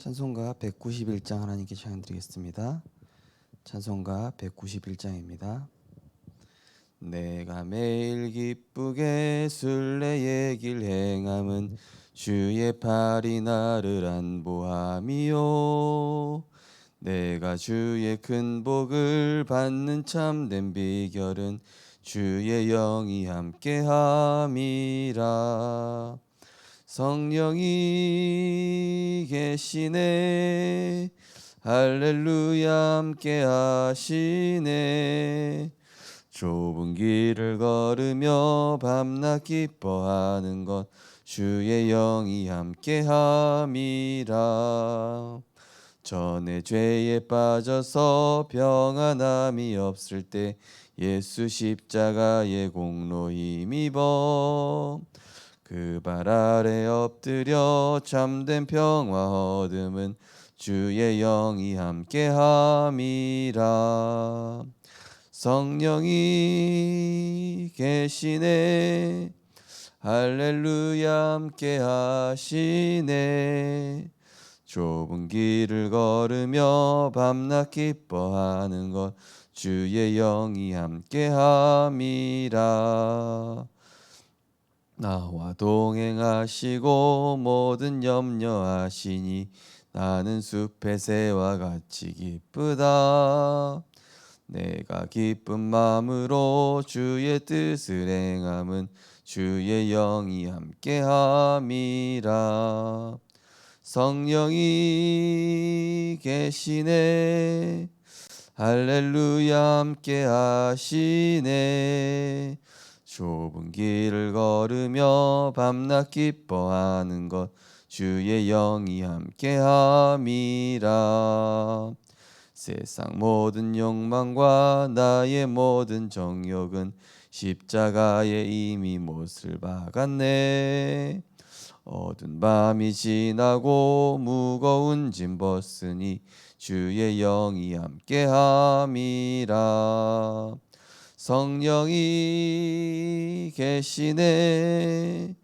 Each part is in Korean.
찬송가 191장 하나님께 찬양드리겠습니다. 찬송가 191장입니다. 내가 매일 기쁘게 순례의 길 행함은 주의 팔이 나를 안보함이요. 내가 주의 큰 복을 받는 참된 비결은 주의 영이 함께함이라. 성령이 계시네, 할렐루야 함께 하시네. 좁은 길을 걸으며 밤낮 기뻐하는 것 주의 영이 함께 함이라. 전에 죄에 빠져서 평안함이 없을 때 예수 십자가의 공로 힘입어 그 발 아래 엎드려 참된 평화 얻음은 주의 영이 함께함이라. 성령이 계시네, 할렐루야 함께 하시네. 좁은 길을 걸으며 밤낮 기뻐하는 것 주의 영이 함께함이라. 나와 동행하시고 모든 염려하시니 나는 숲의 새와 같이 기쁘다. 내가 기쁜 마음으로 주의 뜻을 행함은 주의 영이 함께함이라. 성령이 계시네, 할렐루야 함께 하시네. 좁은 길을 걸으며 밤낮 기뻐하는 것 주의 영이 함께함이라. 세상 모든 욕망과 나의 모든 정욕은 십자가에 이미 못을 박았네. 어두운 밤이 지나고 무거운 짐 벗으니 주의 영이 함께함이라. 성령이 계시네,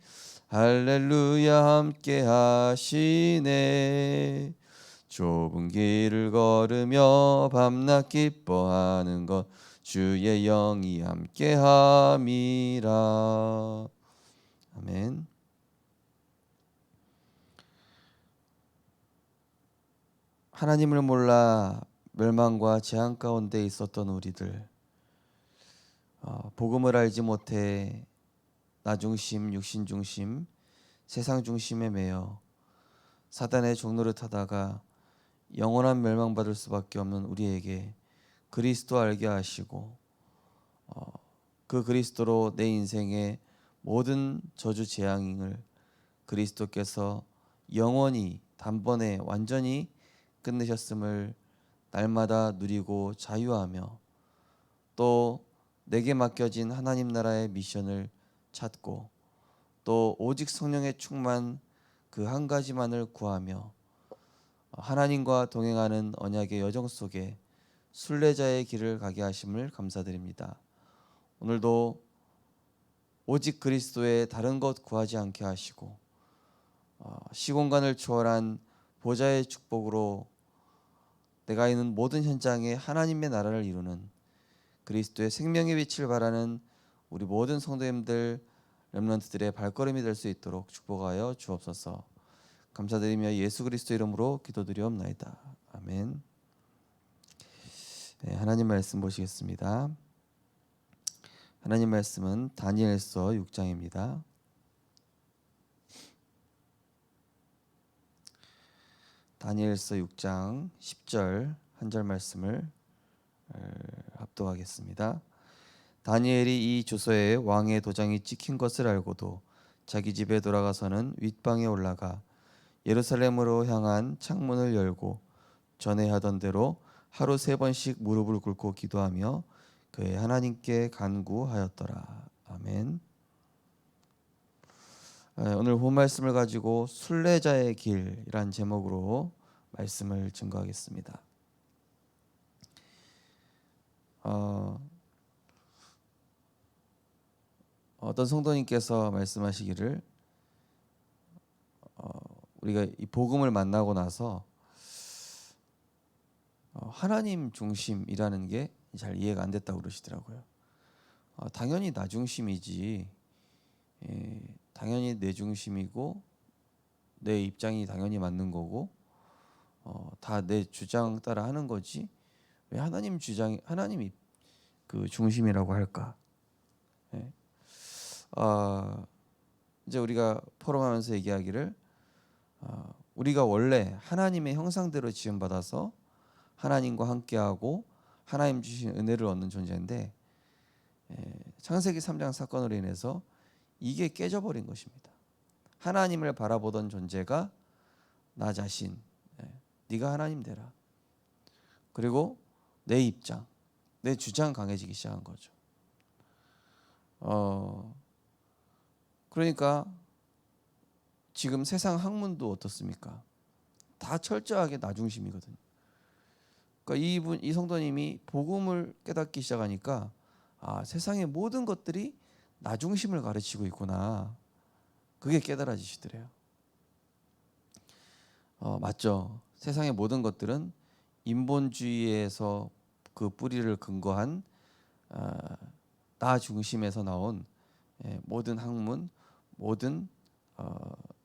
할렐루야 함께 하시네. 좁은 길을 걸으며 밤낮 기뻐하는 것 주의 영이 함께함이라. 아멘. 하나님을 몰라 멸망과 재앙 가운데 있었던 우리들, 복음을 알지 못해 나 중심, 육신 중심, 세상 중심에 매여 사단의 종로를 타다가 영원한 멸망받을 수밖에 없는 우리에게 그리스도 알게 하시고 그 그리스도로 내 인생의 모든 저주 재앙을 그리스도께서 영원히 단번에 완전히 끝내셨음을 날마다 누리고 자유하며 또 내게 맡겨진 하나님 나라의 미션을 찾고 또 오직 성령의 충만 그 한 가지만을 구하며 하나님과 동행하는 언약의 여정 속에 순례자의 길을 가게 하심을 감사드립니다. 오늘도 오직 그리스도의 다른 것 구하지 않게 하시고 시공간을 초월한 보좌의 축복으로 내가 있는 모든 현장에 하나님의 나라를 이루는 그리스도의 생명의 빛을 바라는 우리 모든 성도님들 렘넌트들의 발걸음이 될 수 있도록 축복하여 주옵소서. 감사드리며 예수 그리스도 이름으로 기도드리옵나이다. 아멘. 네, 하나님 말씀 보시겠습니다. 하나님 말씀은 다니엘서 6장입니다. 다니엘서 6장 10절 한 절 말씀을 합독하겠습니다. 다니엘이 이 조서에 왕의 도장이 찍힌 것을 알고도 자기 집에 돌아가서는 윗방에 올라가 예루살렘으로 향한 창문을 열고 전에 하던 대로 하루 3번씩 무릎을 꿇고 기도하며 그의 하나님께 간구하였더라. 아멘. 오늘 본 말씀을 가지고 순례자의 길이란 제목으로 말씀을 증거하겠습니다. 어떤 성도님께서 말씀하시기를 우리가 이 복음을 만나고 나서 하나님 중심이라는 게 잘 이해가 안 됐다고 그러시더라고요. 당연히 나 중심이지. 당연히 내 중심이고 내 입장이 당연히 맞는 거고 다 내 주장 따라 하는 거지. 왜 하나님 주장이 하나님이 그 중심이라고 할까? 예. 이제 우리가 포럼하면서 얘기하기를 우리가 원래 하나님의 형상대로 지음받아서 하나님과 함께하고 하나님 주신 은혜를 얻는 존재인데 창세기 3장 사건으로 인해서 이게 깨져버린 것입니다. 하나님을 바라보던 존재가 나 자신, 네가 하나님 되라. 그리고 내 입장, 내 주장 강해지기 시작한 거죠. 그러니까 지금 세상 학문도 어떻습니까? 다 철저하게 나 중심이거든요. 그러니까 이 성도님이 복음을 깨닫기 시작하니까 세상의 모든 것들이 나 중심을 가르치고 있구나. 그게 깨달아지시더래요. 맞죠. 세상의 모든 것들은 인본주의에서 그 뿌리를 근거한 나 중심에서 나온 모든 학문, 모든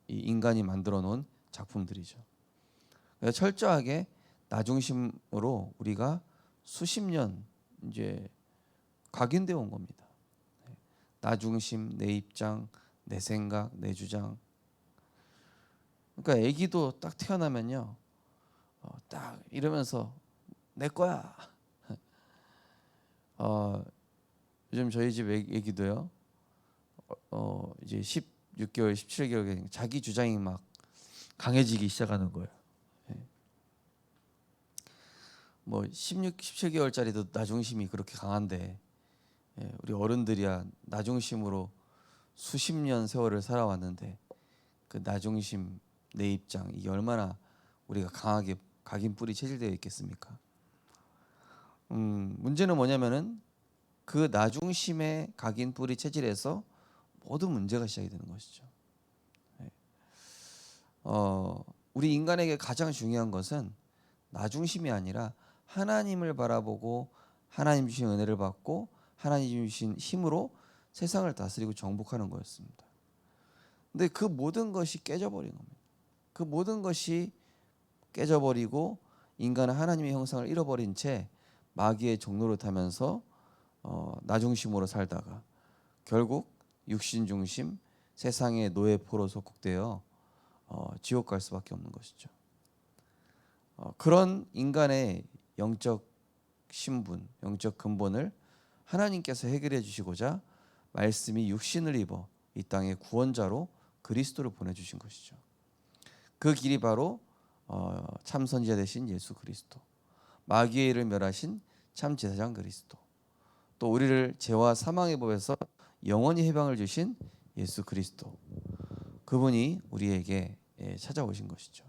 이 인간이 만들어 놓은 작품들이죠. 그래서 철저하게 나 중심으로 우리가 수십 년 이제 각인되어 온 겁니다. 나 중심, 내 입장, 내 생각, 내 주장. 그러니까 아기도 딱 태어나면요, 딱 이러면서 내 거야. 요즘 저희 집 아기도요, 이제 16개월, 17개월 자기 주장이 막 강해지기 시작하는 거예요. 뭐 16, 17개월짜리도 나 중심이 그렇게 강한데 우리 어른들이야 나 중심으로 수십 년 세월을 살아왔는데 그 나 중심, 내 입장 이게 얼마나 우리가 강하게 각인 뿌리 체질되어 있겠습니까? 문제는 뭐냐면은 그 나 중심의 각인 뿌리 체질에서 모든 문제가 시작이 되는 것이죠. 우리 인간에게 가장 중요한 것은 나 중심이 아니라 하나님을 바라보고 하나님 주신 은혜를 받고 하나님 주신 힘으로 세상을 다스리고 정복하는 거였습니다. 근데 그 모든 것이 깨져버린 겁니다. 그 모든 것이 깨져버리고 인간은 하나님의 형상을 잃어버린 채 마귀의 종로를 타면서 나 중심으로 살다가 결국 육신 중심 세상의 노예포로 속국되어 지옥 갈 수밖에 없는 것이죠. 그런 인간의 영적 신분, 영적 근본을 하나님께서 해결해 주시고자 말씀이 육신을 입어 이 땅의 구원자로 그리스도를 보내주신 것이죠. 그 길이 바로 참 선지자 되신 예수 그리스도, 마귀의 일을 멸하신 참 제사장 그리스도, 또 우리를 죄와 사망의 법에서 영원히 해방을 주신 예수 그리스도, 그분이 우리에게 찾아오신 것이죠.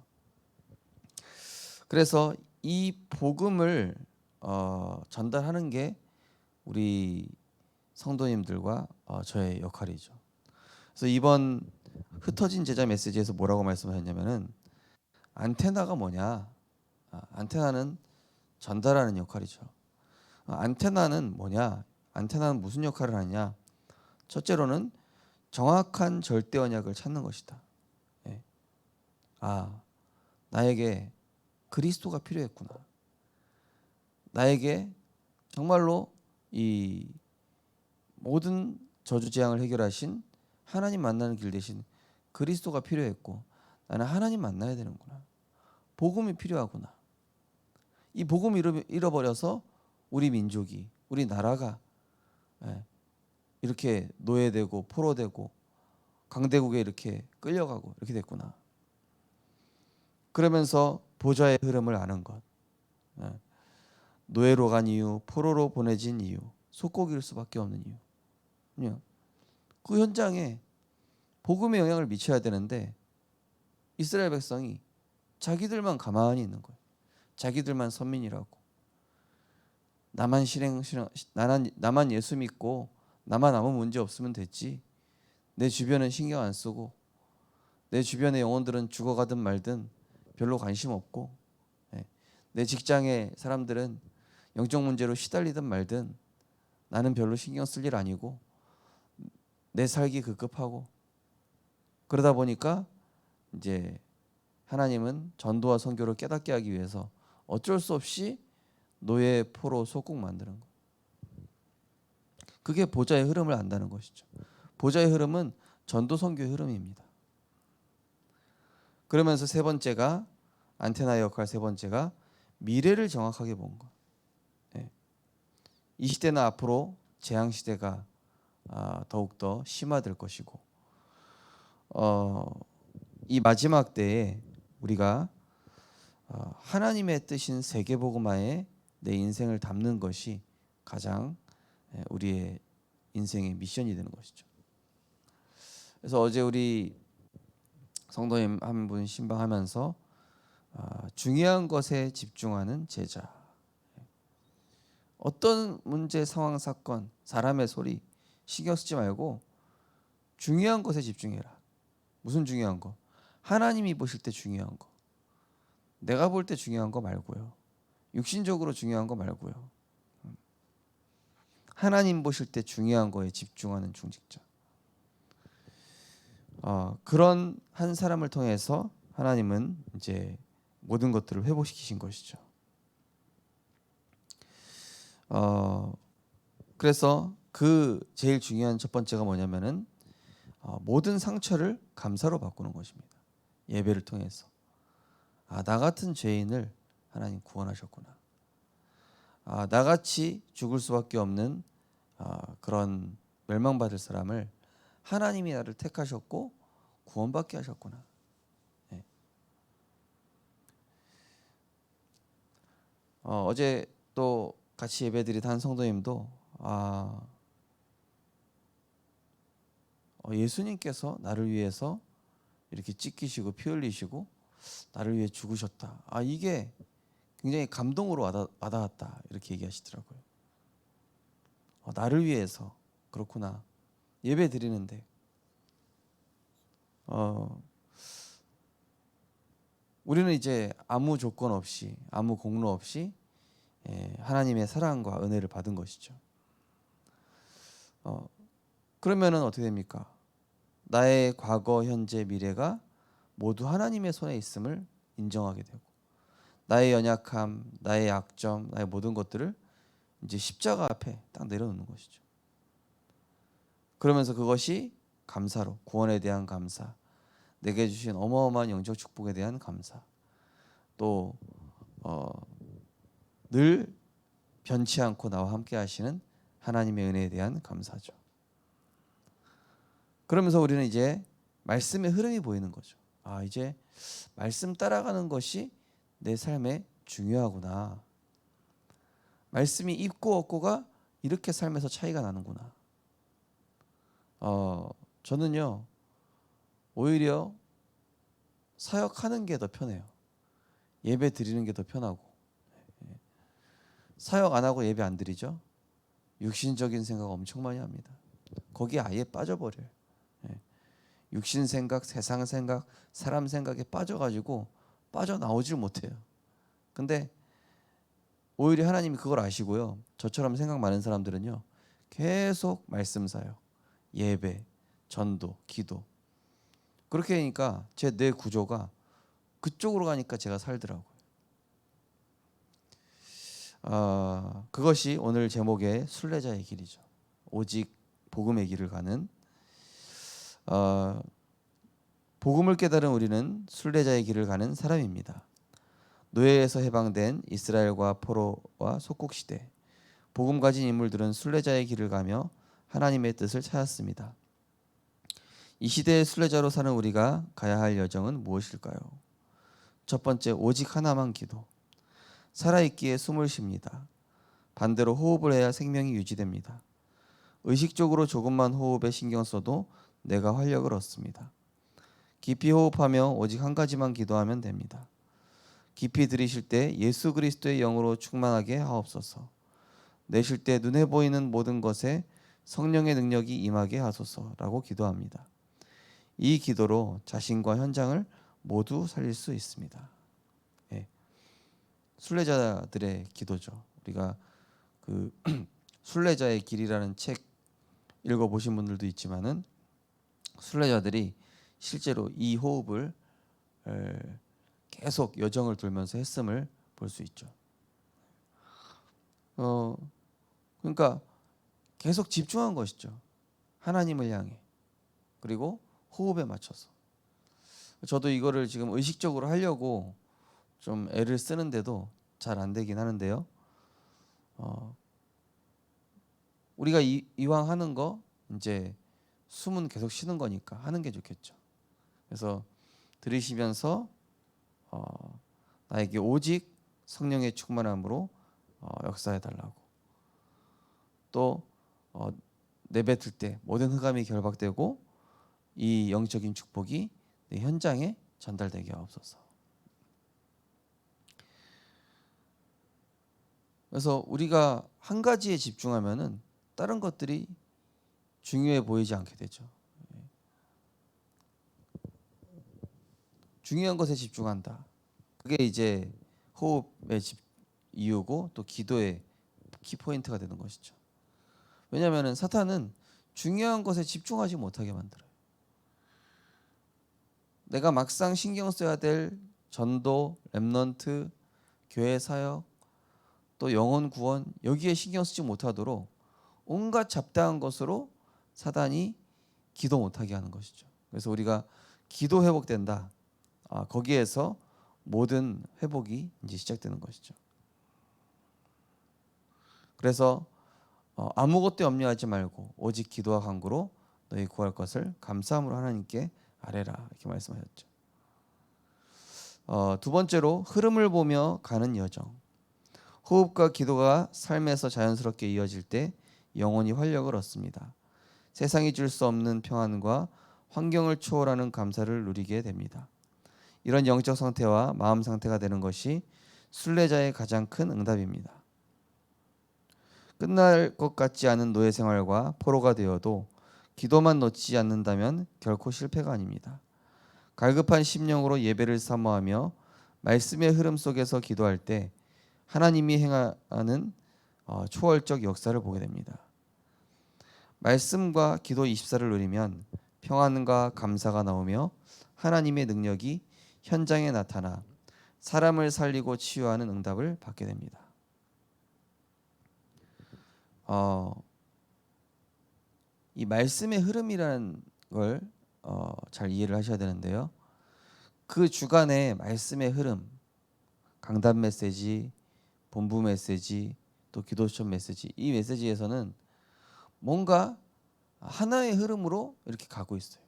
그래서 이 복음을 전달하는 게 우리 성도님들과 저의 역할이죠. 그래서 이번 흩어진 제자 메시지에서 뭐라고 말씀하셨냐면은 안테나가 뭐냐? 안테나는 전달하는 역할이죠. 안테나는 뭐냐? 안테나는 무슨 역할을 하냐? 첫째로는 정확한 절대 언약을 찾는 것이다. 예. 나에게 그리스도가 필요했구나. 나에게 정말로 이 모든 저주 재앙을 해결하신 하나님 만나는 길 대신 그리스도가 필요했고 나는 하나님 만나야 되는구나. 복음이 필요하구나. 이 복음을 잃어버려서 우리 민족이, 우리 나라가 이렇게 노예되고 포로되고 강대국에 이렇게 끌려가고 이렇게 됐구나. 그러면서 보좌의 흐름을 아는 것, 노예로 간 이유, 포로로 보내진 이유, 속고기일 수밖에 없는 이유. 그 현장에 복음의 영향을 미쳐야 되는데 이스라엘 백성이 자기들만 가만히 있는 거예요. 자기들만 선민이라고. 나만 나만 예수 믿고 나만 아무 문제 없으면 됐지. 내 주변은 신경 안 쓰고 내 주변의 영혼들은 죽어가든 말든 별로 관심 없고, 예, 내 직장의 사람들은 영적 문제로 시달리든 말든 나는 별로 신경 쓸 일 아니고 내 살기 급급하고, 그러다 보니까 이제 하나님은 전도와 선교를 깨닫게 하기 위해서 어쩔 수 없이 노예 포로 속국 만드는 거. 그게 보좌의 흐름을 안다는 것이죠. 보좌의 흐름은 전도 선교의 흐름입니다. 그러면서 세 번째가, 안테나 역할 세 번째가 미래를 정확하게 본 것. 예. 이 시대는 앞으로 재앙 시대가 더욱더 심화될 것이고, 이 마지막 때에 우리가 하나님의 뜻인 세계복음화에 내 인생을 담는 것이 가장 우리의 인생의 미션이 되는 것이죠. 그래서 어제 우리 성도님 한 분 신방하면서 중요한 것에 집중하는 제자. 어떤 문제, 상황, 사건, 사람의 소리 신경 쓰지 말고 중요한 것에 집중해라. 무슨 중요한 거? 하나님이 보실 때 중요한 거. 내가 볼 때 중요한 거 말고요. 육신적으로 중요한 거 말고요. 하나님 보실 때 중요한 거에 집중하는 중직자. 그런 한 사람을 통해서 하나님은 이제 모든 것들을 회복시키신 것이죠. 그래서 그 제일 중요한 첫 번째가 뭐냐면은 모든 상처를 감사로 바꾸는 것입니다. 예배를 통해서 나 같은 죄인을 하나님 구원하셨구나. 나같이 죽을 수밖에 없는 그런 멸망받을 사람을 하나님이 나를 택하셨고 구원받게 하셨구나. 네. 어제 또 같이 예배드린 한 성도님도 예수님께서 나를 위해서 이렇게 찢기시고 피 흘리시고 나를 위해 죽으셨다. 이게 굉장히 감동으로 와닿았다. 이렇게 얘기하시더라고요. 나를 위해서. 그렇구나. 예배 드리는데 우리는 이제 아무 조건 없이, 아무 공로 없이 하나님의 사랑과 은혜를 받은 것이죠. 그러면은 어떻게 됩니까? 나의 과거, 현재, 미래가 모두 하나님의 손에 있음을 인정하게 되고, 나의 연약함, 나의 약점, 나의 모든 것들을 이제 십자가 앞에 딱 내려놓는 것이죠. 그러면서 그것이 감사로, 구원에 대한 감사, 내게 주신 어마어마한 영적 축복에 대한 감사, 또 늘 변치 않고 나와 함께 하시는 하나님의 은혜에 대한 감사죠. 그러면서 우리는 이제 말씀의 흐름이 보이는 거죠. 이제 말씀 따라가는 것이 내 삶에 중요하구나. 말씀이 있고 없고가 이렇게 삶에서 차이가 나는구나. 저는요 오히려 사역하는 게 더 편해요. 예배 드리는 게 더 편하고. 사역 안 하고 예배 안 드리죠? 육신적인 생각 엄청 많이 합니다. 거기에 아예 빠져버려요. 육신 생각, 세상 생각, 사람 생각에 빠져가지고 빠져나오질 못해요. 근데 오히려 하나님이 그걸 아시고요, 저처럼 생각 많은 사람들은요 계속 말씀 사역, 예배, 전도, 기도, 그렇게 하니까 제 뇌 구조가 그쪽으로 가니까 제가 살더라고요. 그것이 오늘 제목의 순례자의 길이죠. 오직 복음의 길을 가는, 복음을 깨달은 우리는 순례자의 길을 가는 사람입니다. 노예에서 해방된 이스라엘과 포로와 속국 시대, 복음 가진 인물들은 순례자의 길을 가며 하나님의 뜻을 찾았습니다. 이 시대의 순례자로 사는 우리가 가야 할 여정은 무엇일까요? 첫 번째, 오직 하나만 기도. 살아있기에 숨을 쉽니다. 반대로 호흡을 해야 생명이 유지됩니다. 의식적으로 조금만 호흡에 신경 써도 내가 활력을 얻습니다. 깊이 호흡하며 오직 한 가지만 기도하면 됩니다. 깊이 들이쉴 때 예수 그리스도의 영으로 충만하게 하옵소서. 내쉴 때 눈에 보이는 모든 것에 성령의 능력이 임하게 하소서라고 기도합니다. 이 기도로 자신과 현장을 모두 살릴 수 있습니다. 예. 순례자들의 기도죠. 우리가 그 순례자의 길이라는 책 읽어보신 분들도 있지만은 순례자들이 실제로 이 호흡을 계속 여정을 돌면서 했음을 볼 수 있죠. 그러니까 계속 집중한 것이죠. 하나님을 향해. 그리고 호흡에 맞춰서. 저도 이거를 지금 의식적으로 하려고 좀 애를 쓰는데도 잘 안 되긴 하는데요. 우리가 이왕 하는 거 이제 숨은 계속 쉬는 거니까 하는 게 좋겠죠. 그래서 들으시면서 나에게 오직 성령의 충만함으로 역사해 달라고. 또 내뱉을 때 모든 흑암이 결박되고 이 영적인 축복이 내 현장에 전달되게 하옵소서. 그래서 우리가 한 가지에 집중하면은 다른 것들이 중요해 보이지 않게 되죠. 중요한 것에 집중한다. 그게 이제 호흡의 이유고 또 기도의 키포인트가 되는 것이죠. 왜냐하면 사탄은 중요한 것에 집중하지 못하게 만들어요. 내가 막상 신경 써야 될 전도, 렘넌트, 교회 사역, 또 영혼 구원 여기에 신경 쓰지 못하도록 온갖 잡다한 것으로 사단이 기도 못하게 하는 것이죠. 그래서 우리가 기도 회복된다. 거기에서 모든 회복이 이제 시작되는 것이죠. 그래서 아무것도 염려하지 말고 오직 기도와 간구로 너희 구할 것을 감사함으로 하나님께 아뢰라 이렇게 말씀하셨죠. 두 번째로 흐름을 보며 가는 여정. 호흡과 기도가 삶에서 자연스럽게 이어질 때 영혼이 활력을 얻습니다. 세상이 줄 수 없는 평안과 환경을 초월하는 감사를 누리게 됩니다. 이런 영적 상태와 마음 상태가 되는 것이 순례자의 가장 큰 응답입니다. 끝날 것 같지 않은 노예 생활과 포로가 되어도 기도만 놓지 않는다면 결코 실패가 아닙니다. 갈급한 심령으로 예배를 사모하며 말씀의 흐름 속에서 기도할 때 하나님이 행하는 초월적 역사를 보게 됩니다. 말씀과 기도 24를 누리면 평안과 감사가 나오며 하나님의 능력이 현장에 나타나 사람을 살리고 치유하는 응답을 받게 됩니다. 이 말씀의 흐름이라는 걸 잘 이해를 하셔야 되는데요. 그 주간의 말씀의 흐름, 강단 메시지, 본부 메시지, 또 기도션 메시지, 이 메시지에서는 뭔가 하나의 흐름으로 이렇게 가고 있어요.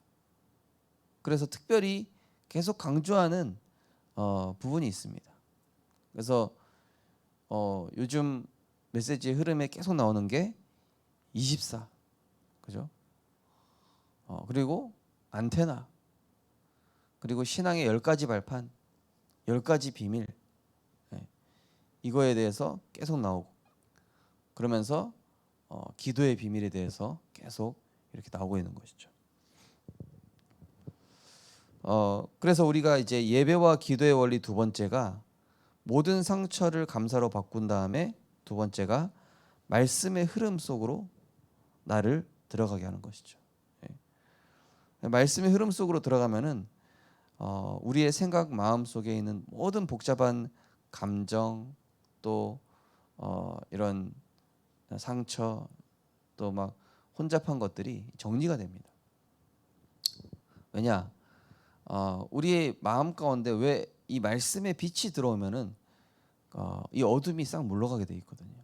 그래서 특별히 계속 강조하는 부분이 있습니다. 그래서 요즘 메시지의 흐름에 계속 나오는 게 24, 그죠? 그리고 안테나, 그리고 신앙의 10가지 발판, 10가지 비밀, 이거에 대해서 계속 나오고, 그러면서 기도의 비밀에 대해서 계속 이렇게 나오고 있는 것이죠. 그래서 우리가 이제 예배와 기도의 원리 두 번째가 모든 상처를 감사로 바꾼 다음에 두 번째가 말씀의 흐름 속으로 나를 들어가게 하는 것이죠. 말씀의 흐름 속으로 들어가면은 우리의 생각, 마음 속에 있는 모든 복잡한 감정 또 이런 상처 또 막 혼잡한 것들이 정리가 됩니다. 왜냐? 우리의 마음 가운데 왜 이 말씀의 빛이 들어오면은 이 어둠이 싹 물러가게 돼 있거든요.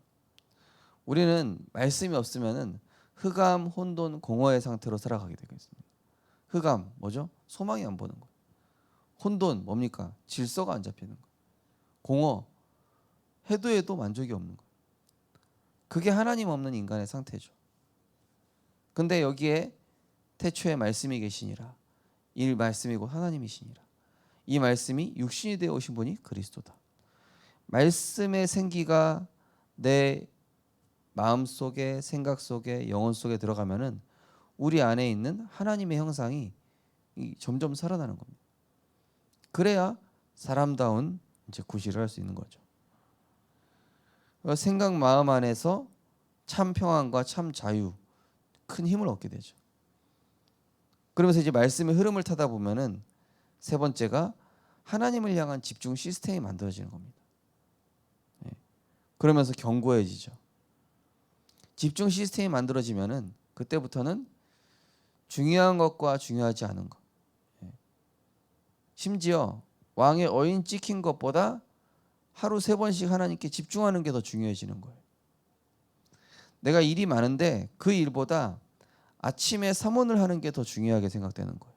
우리는 말씀이 없으면은 흑암, 혼돈, 공허의 상태로 살아가게 되고 있습니다. 흑암 뭐죠? 소망이 안 보는 거. 혼돈 뭡니까? 질서가 안 잡히는 거. 공허 해도 만족이 없는 거. 그게 하나님 없는 인간의 상태죠. 근데 여기에 태초에 말씀이 계시니라. 이 말씀이 곧 하나님이시니라. 이 말씀이 육신이 되어 오신 분이 그리스도다. 말씀의 생기가 내 마음 속에, 생각 속에, 영혼 속에 들어가면은 우리 안에 있는 하나님의 형상이 점점 살아나는 겁니다. 그래야 사람다운 이제 구실을 할 수 있는 거죠. 생각 마음 안에서 참 평안과 참 자유, 큰 힘을 얻게 되죠. 그러면서 이제 말씀의 흐름을 타다 보면은 세 번째가 하나님을 향한 집중 시스템이 만들어지는 겁니다. 그러면서 견고해지죠. 집중 시스템이 만들어지면은 그때부터는 중요한 것과 중요하지 않은 것, 심지어 왕의 어인 찍힌 것보다 하루 3번씩 하나님께 집중하는 게 더 중요해지는 거예요. 내가 일이 많은데 그 일보다 아침에 사모를 하는 게 더 중요하게 생각되는 거예요.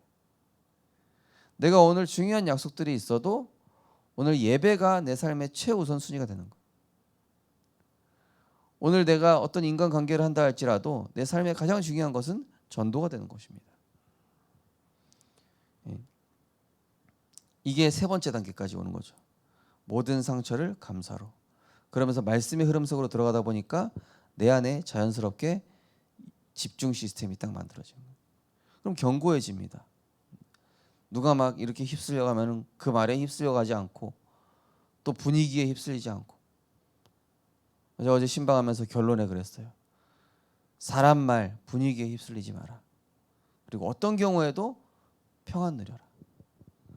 내가 오늘 중요한 약속들이 있어도 오늘 예배가 내 삶의 최우선순위가 되는 거예요. 오늘 내가 어떤 인간관계를 한다 할지라도 내 삶의 가장 중요한 것은 전도가 되는 것입니다. 이게 세 번째 단계까지 오는 거죠. 모든 상처를 감사로. 그러면서 말씀의 흐름 속으로 들어가다 보니까 내 안에 자연스럽게 집중 시스템이 딱 만들어집니다. 그럼 견고해집니다. 누가 막 이렇게 휩쓸려 가면 그 말에 휩쓸려 가지 않고 또 분위기에 휩쓸리지 않고. 어제 신방하면서 결론에 그랬어요. 사람 말, 분위기에 휩쓸리지 마라. 그리고 어떤 경우에도 평안 누려라.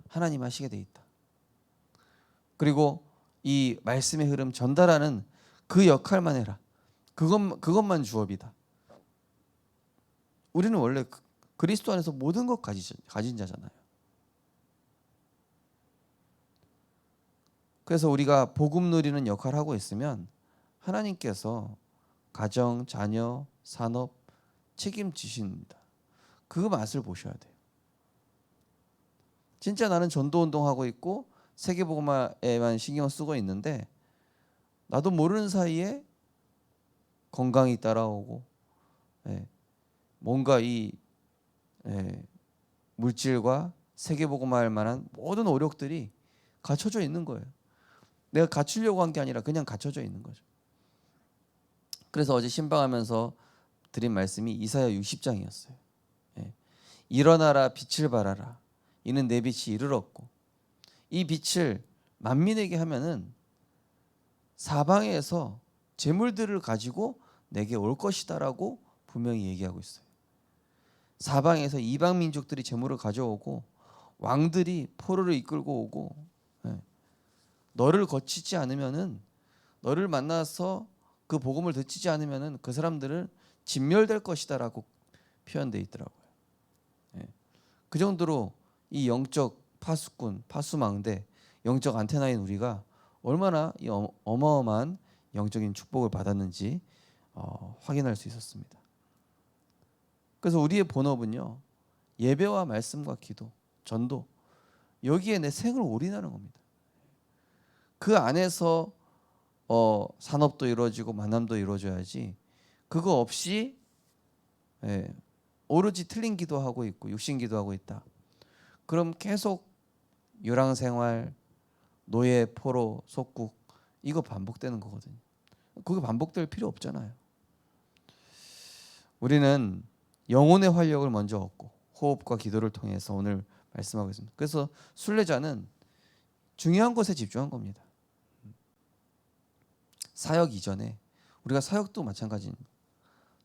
하나님 하시게 돼 있다. 그리고 이 말씀의 흐름 전달하는 그 역할만 해라. 그것만 주업이다. 우리는 원래 그리스도 안에서 모든 것 가진 자잖아요. 그래서 우리가 복음 누리는 역할을 하고 있으면 하나님께서 가정, 자녀, 산업 책임지십니다. 그 맛을 보셔야 돼요. 진짜 나는 전도 운동하고 있고 세계복음화에만 신경 쓰고 있는데 나도 모르는 사이에 건강이 따라오고 뭔가 이 물질과 세계복음화할 만한 모든 오력들이 갖춰져 있는 거예요. 내가 갖추려고 한 게 아니라 그냥 갖춰져 있는 거죠. 그래서 어제 신방하면서 드린 말씀이 이사야 60장이었어요. 일어나라 빛을 발하라. 이는 내 빛이 이르렀고 이 빛을 만민에게 하면은 사방에서 재물들을 가지고 내게 올 것이다라고 분명히 얘기하고 있어요. 사방에서 이방 민족들이 재물을 가져오고 왕들이 포로를 이끌고 오고 너를 거치지 않으면은 너를 만나서 그 복음을 듣지 않으면은 그 사람들은 진멸될 것이다라고 표현되어 있더라고요. 그 정도로 이 영적 파수꾼, 파수망대, 영적 안테나인 우리가 얼마나 이 어마어마한 영적인 축복을 받았는지 확인할 수 있었습니다. 그래서 우리의 본업은요, 예배와 말씀과 기도, 전도, 여기에 내 생을 올인하는 겁니다. 그 안에서 산업도 이루어지고 만남도 이루어져야지. 그거 없이 오로지 틀린 기도하고 있고 육신 기도하고 있다. 그럼 계속 유랑생활, 노예, 포로, 속국 이거 반복되는 거거든요. 그게 반복될 필요 없잖아요. 우리는 영혼의 활력을 먼저 얻고 호흡과 기도를 통해서 오늘 말씀하고 있습니다. 그래서 순례자는 중요한 것에 집중한 겁니다. 사역 이전에 우리가 사역도 마찬가지입니다.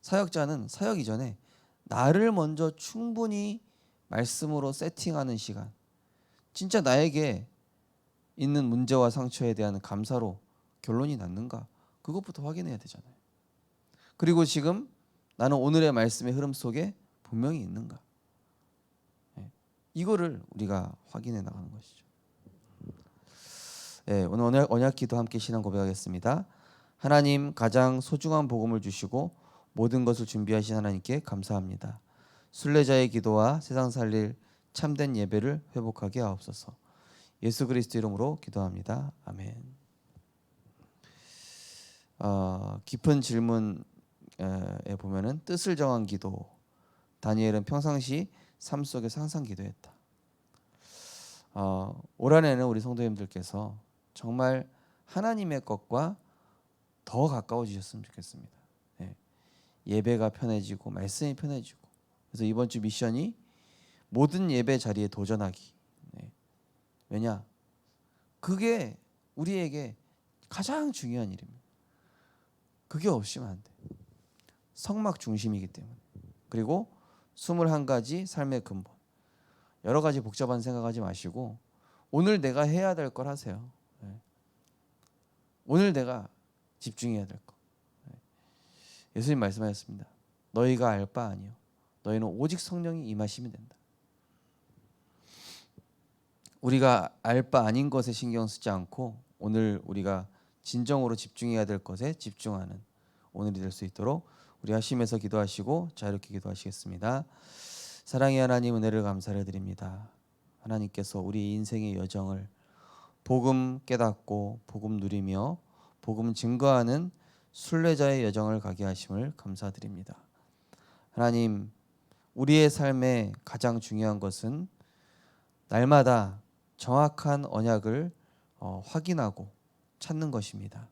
사역자는 사역 이전에 나를 먼저 충분히 말씀으로 세팅하는 시간, 진짜 나에게 있는 문제와 상처에 대한 감사로 결론이 났는가, 그것부터 확인해야 되잖아요. 그리고 지금 나는 오늘의 말씀의 흐름 속에 분명히 있는가, 이거를 우리가 확인해 나가는 것이죠. 오늘 언약 기도 함께 신앙 고백하겠습니다. 하나님, 가장 소중한 복음을 주시고 모든 것을 준비하신 하나님께 감사합니다. 순례자의 기도와 세상 살릴 참된 예배를 회복하게 하옵소서. 예수 그리스도 이름으로 기도합니다. 아멘. 깊은 질문에 보면은 뜻을 정한 기도. 다니엘은 평상시 삶 속에서 항상 기도했다. 올 한해는 우리 성도님들께서 정말 하나님의 것과 더 가까워지셨으면 좋겠습니다. 예배가 편해지고 말씀이 편해지고. 그래서 이번 주 미션이 모든 예배 자리에 도전하기. 네. 왜냐? 그게 우리에게 가장 중요한 일입니다. 그게 없으면 안 돼. 성막 중심이기 때문에. 그리고 21가지 삶의 근본. 여러 가지 복잡한 생각하지 마시고 오늘 내가 해야 될 걸 하세요. 네. 오늘 내가 집중해야 될 거. 네. 예수님 말씀하셨습니다. 너희가 알 바 아니요. 너희는 오직 성령이 임하시면 된다. 우리가 알 바 아닌 것에 신경 쓰지 않고 오늘 우리가 진정으로 집중해야 될 것에 집중하는 오늘이 될 수 있도록 우리 하심에서 기도하시고 자유롭게 기도하시겠습니다. 사랑의 하나님, 은혜를 감사를 드립니다. 하나님께서 우리 인생의 여정을 복음 깨닫고 복음 누리며 복음 증거하는 순례자의 여정을 가게 하심을 감사드립니다. 하나님, 우리의 삶에 가장 중요한 것은 날마다 정확한 언약을 확인하고 찾는 것입니다.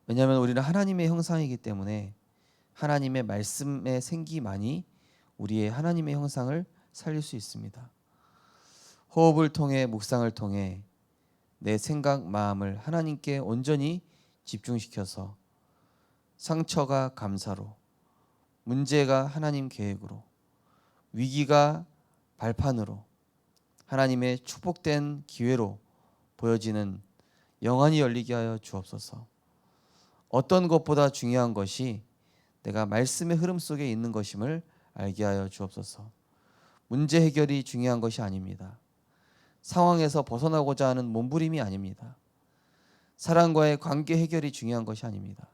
왜냐하면 우리는 하나님의 형상이기 때문에 하나님의 말씀의 생기만이 우리의 하나님의 형상을 살릴 수 있습니다. 호흡을 통해 묵상을 통해 내 생각, 마음을 하나님께 온전히 집중시켜서 상처가 감사로, 문제가 하나님 계획으로, 위기가 발판으로, 하나님의 축복된 기회로 보여지는 영안이 열리게 하여 주옵소서. 어떤 것보다 중요한 것이 내가 말씀의 흐름 속에 있는 것임을 알게 하여 주옵소서. 문제 해결이 중요한 것이 아닙니다. 상황에서 벗어나고자 하는 몸부림이 아닙니다. 사람과의 관계 해결이 중요한 것이 아닙니다.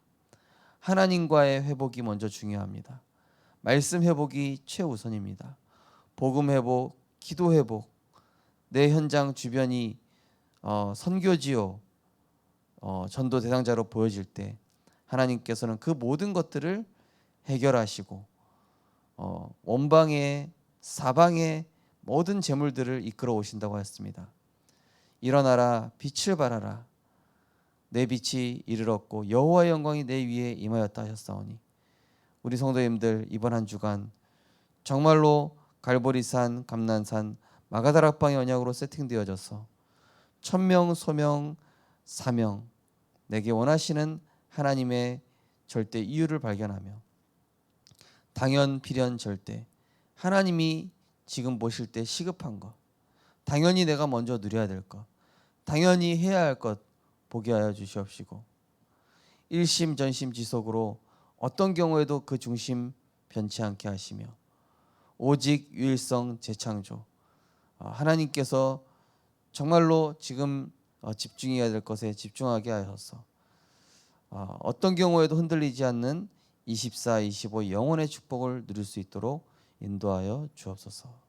하나님과의 회복이 먼저 중요합니다. 말씀 회복이 최우선입니다. 복음 회복, 기도 회복, 내 현장 주변이 선교지요, 전도 대상자로 보여질 때 하나님께서는 그 모든 것들을 해결하시고 원방의 사방의 모든 재물들을 이끌어 오신다고 했습니다. 일어나라, 빛을 발하라. 내 빛이 이르렀고 여호와의 영광이 내 위에 임하였다 하셨사오니, 우리 성도님들 이번 한 주간 정말로 갈보리산, 감난산, 마가다락방의 언약으로 세팅되어져서 천명, 소명, 사명, 내게 원하시는 하나님의 절대 이유를 발견하며 당연, 필연, 절대, 하나님이 지금 보실 때 시급한 것, 당연히 내가 먼저 누려야 될 것, 당연히 해야 할 것 보게 하여 주시옵시고, 일심 전심 지속으로 어떤 경우에도 그 중심 변치 않게 하시며 오직 유일성 재창조, 하나님께서 정말로 지금 집중해야 될 것에 집중하게 하셔서 어떤 경우에도 흔들리지 않는 24, 25 영혼의 축복을 누릴 수 있도록 인도하여 주옵소서.